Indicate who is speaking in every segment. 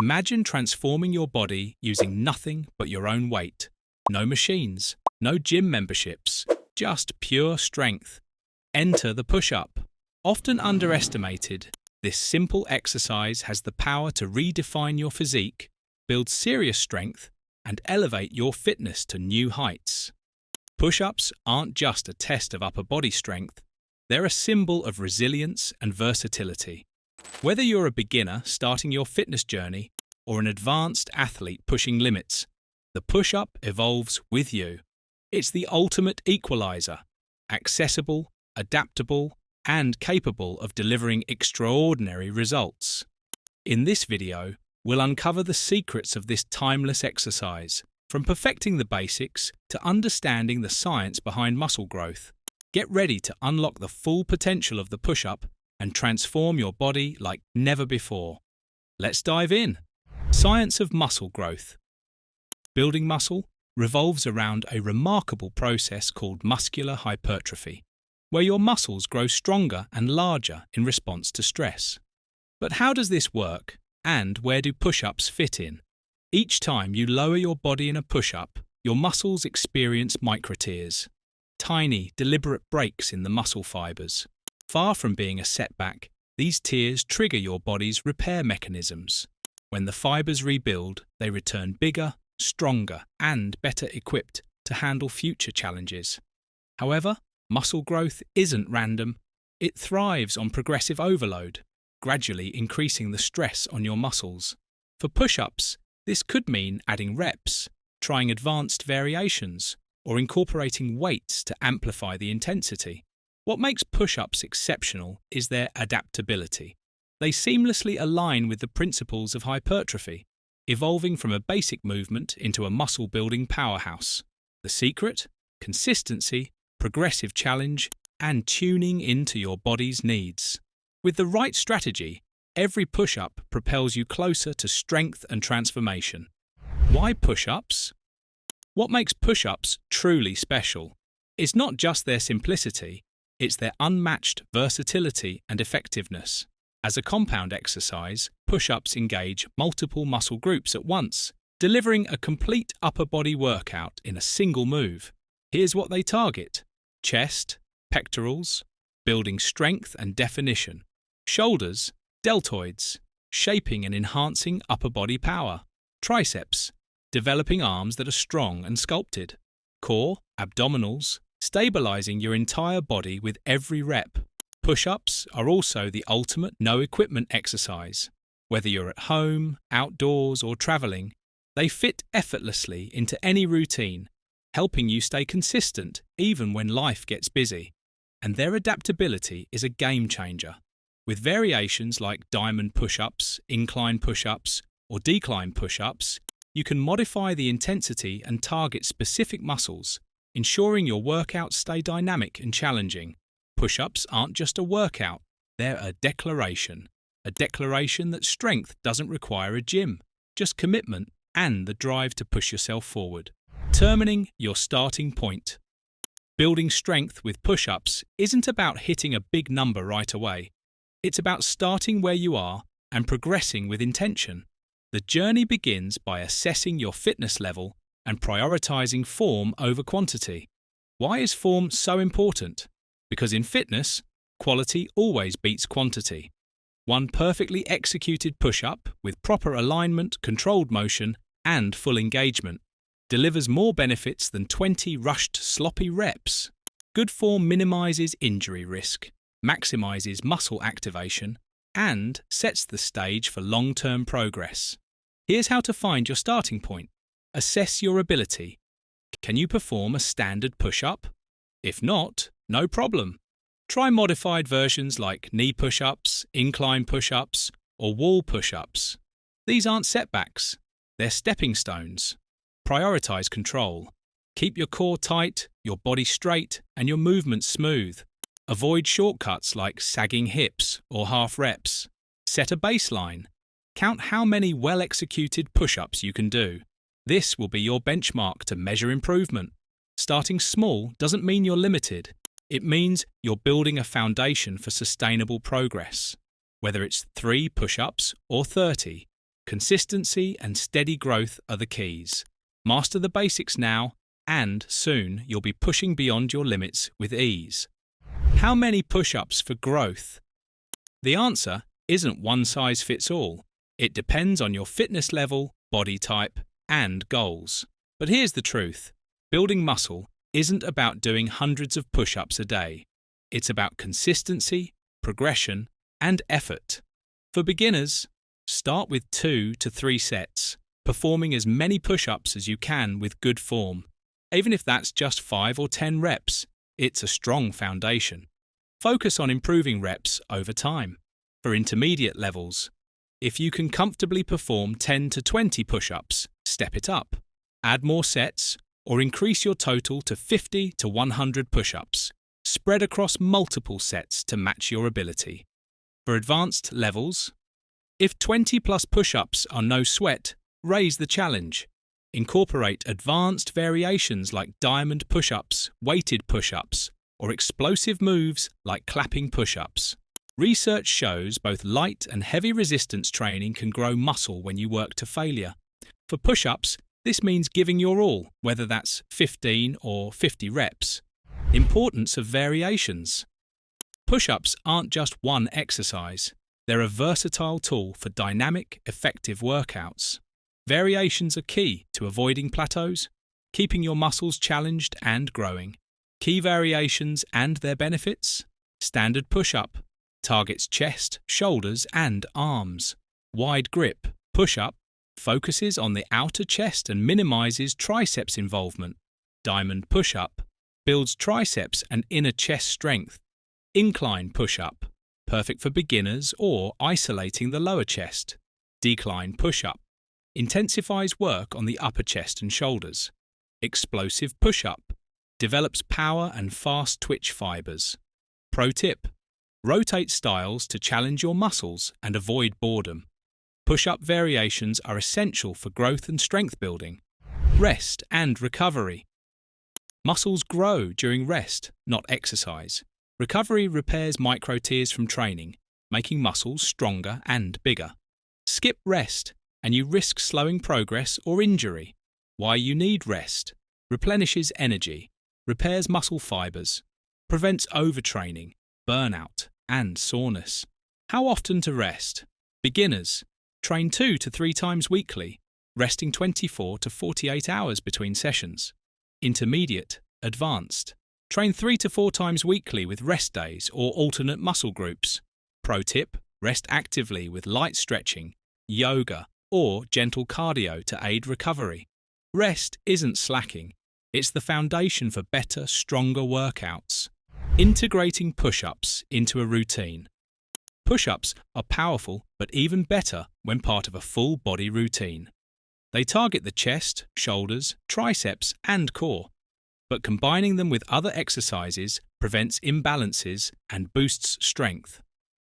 Speaker 1: Imagine transforming your body using nothing but your own weight. No machines, no gym memberships, just pure strength. Enter the push-up. Often underestimated, this simple exercise has the power to redefine your physique, build serious strength, and elevate your fitness to new heights. Push-ups aren't just a test of upper body strength, they're a symbol of resilience and versatility. Whether you're a beginner starting your fitness journey or an advanced athlete pushing limits, the push-up evolves with you. It's the ultimate equalizer, accessible, adaptable, and capable of delivering extraordinary results. In this video, we'll uncover the secrets of this timeless exercise, from perfecting the basics to understanding the science behind muscle growth. Get ready to unlock the full potential of the push-up and transform your body like never before. Let's dive in. Science of muscle growth. Building muscle revolves around a remarkable process called muscular hypertrophy, where your muscles grow stronger and larger in response to stress. But how does this work, and where do push-ups fit in? Each time you lower your body in a push-up, your muscles experience microtears, tiny, deliberate breaks in the muscle fibers. Far from being a setback, these tears trigger your body's repair mechanisms. When the fibers rebuild, they return bigger, stronger, and better equipped to handle future challenges. However, muscle growth isn't random. It thrives on progressive overload, gradually increasing the stress on your muscles. For push-ups, this could mean adding reps, trying advanced variations, or incorporating weights to amplify the intensity. What makes push-ups exceptional is their adaptability. They seamlessly align with the principles of hypertrophy, evolving from a basic movement into a muscle-building powerhouse. The secret? Consistency, progressive challenge, and tuning into your body's needs. With the right strategy, every push-up propels you closer to strength and transformation. Why push-ups? What makes push-ups truly special? It's not just their simplicity, it's their unmatched versatility and effectiveness. As a compound exercise, push-ups engage multiple muscle groups at once, delivering a complete upper body workout in a single move. Here's what they target: chest, pectorals, building strength and definition; shoulders, deltoids, shaping and enhancing upper body power; triceps, developing arms that are strong and sculpted; core, abdominals, stabilizing your entire body with every rep. Push-ups are also the ultimate no-equipment exercise. Whether you're at home, outdoors, or traveling, they fit effortlessly into any routine, helping you stay consistent even when life gets busy. And their adaptability is a game changer. With variations like diamond push-ups, incline push-ups, or decline push-ups, you can modify the intensity and target specific muscles, ensuring your workouts stay dynamic and challenging. Push-ups aren't just a workout, they're a declaration that strength doesn't require a gym, just commitment and the drive to push yourself forward. Determining your starting point. Building strength with push-ups isn't about hitting a big number right away. It's about starting where you are and progressing with intention. The journey begins by assessing your fitness level and prioritizing form over quantity. Why is form so important? Because in fitness, quality always beats quantity. One perfectly executed push-up with proper alignment, controlled motion, and full engagement delivers more benefits than 20 rushed, sloppy reps. Good form minimizes injury risk, maximizes muscle activation, and sets the stage for long-term progress. Here's how to find your starting point. Assess your ability. Can you perform a standard push-up? If not, no problem. Try modified versions like knee push-ups, incline push-ups, or wall push-ups. These aren't setbacks, they're stepping stones. Prioritize control. Keep your core tight, your body straight, and your movements smooth. Avoid shortcuts like sagging hips or half reps. Set a baseline. Count how many well-executed push-ups you can do. This will be your benchmark to measure improvement. Starting small doesn't mean you're limited. It means you're building a foundation for sustainable progress. Whether it's 3 push-ups or 30, Consistency and steady growth are the keys. Master the basics now, and soon you'll be pushing beyond your limits with ease. How many push-ups for growth? The answer isn't one size fits all. It depends on your fitness level, body type, and goals. But here's the truth. Building muscle isn't about doing hundreds of push-ups a day. It's about consistency, progression, and effort. For beginners, start with 2 to 3 sets, performing as many push-ups as you can with good form. Even if that's just 5 or 10 reps, it's a strong foundation. Focus on improving reps over time. For intermediate levels, if you can comfortably perform 10 to 20 push-ups, step it up. Add more sets or increase your total to 50 to 100 push-ups. Spread across multiple sets to match your ability. For advanced levels, if 20 plus push-ups are no sweat, raise the challenge. Incorporate advanced variations like diamond push-ups, weighted push-ups, or explosive moves like clapping push-ups. Research shows both light and heavy resistance training can grow muscle when you work to failure. For push-ups, this means giving your all, whether that's 15 or 50 reps. Importance of variations. Push-ups aren't just one exercise. They're a versatile tool for dynamic, effective workouts. Variations are key to avoiding plateaus, keeping your muscles challenged and growing. Key variations and their benefits. Standard push-up targets chest, shoulders, and arms. Wide grip push-up focuses on the outer chest and minimizes triceps involvement. Diamond push-up builds triceps and inner chest strength. Incline push-up, perfect for beginners or isolating the lower chest. Decline push-up intensifies work on the upper chest and shoulders. Explosive push-up develops power and fast twitch fibers. Pro tip: rotate styles to challenge your muscles and avoid boredom. Push-up variations are essential for growth and strength building. Rest and recovery. Muscles grow during rest, not exercise. Recovery repairs micro tears from training, making muscles stronger and bigger. Skip rest, and you risk slowing progress or injury. Why you need rest: replenishes energy, repairs muscle fibers, prevents overtraining, burnout, and soreness. How often to rest? Beginners, train 2 to 3 times weekly, resting 24 to 48 hours between sessions. Intermediate, advanced, train 3 to 4 times weekly with rest days or alternate muscle groups. Pro tip: rest actively with light stretching, yoga, or gentle cardio to aid recovery. Rest isn't slacking. It's the foundation for better, stronger workouts. Integrating push-ups into a routine. Push-ups are powerful but even better when part of a full body routine. They target the chest, shoulders, triceps, and core, but combining them with other exercises prevents imbalances and boosts strength.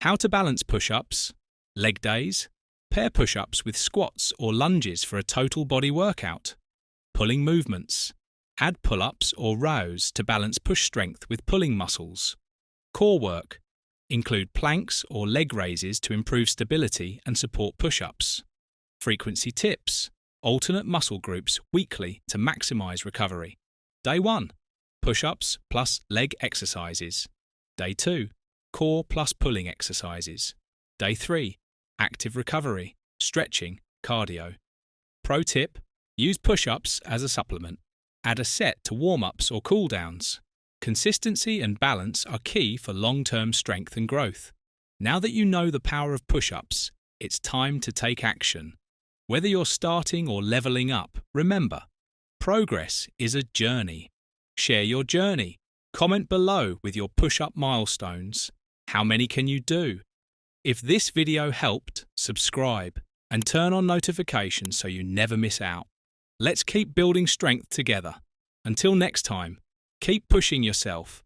Speaker 1: How to balance push-ups? Leg days. Pair push-ups with squats or lunges for a total body workout. Pulling movements. Add pull-ups or rows to balance push strength with pulling muscles. Core work. Include planks or leg raises to improve stability and support push-ups. Frequency tips. Alternate muscle groups weekly to maximize recovery. Day 1. Push-ups plus leg exercises. Day 2. Core plus pulling exercises. Day 3. Active recovery, stretching, cardio. Pro tip: use push-ups as a supplement. Add a set to warm-ups or cool-downs. Consistency and balance are key for long-term strength and growth. Now that you know the power of push-ups, it's time to take action. Whether you're starting or leveling up, remember, progress is a journey. Share your journey. Comment below with your push-up milestones. How many can you do? If this video helped, subscribe and turn on notifications so you never miss out. Let's keep building strength together. Until next time, keep pushing yourself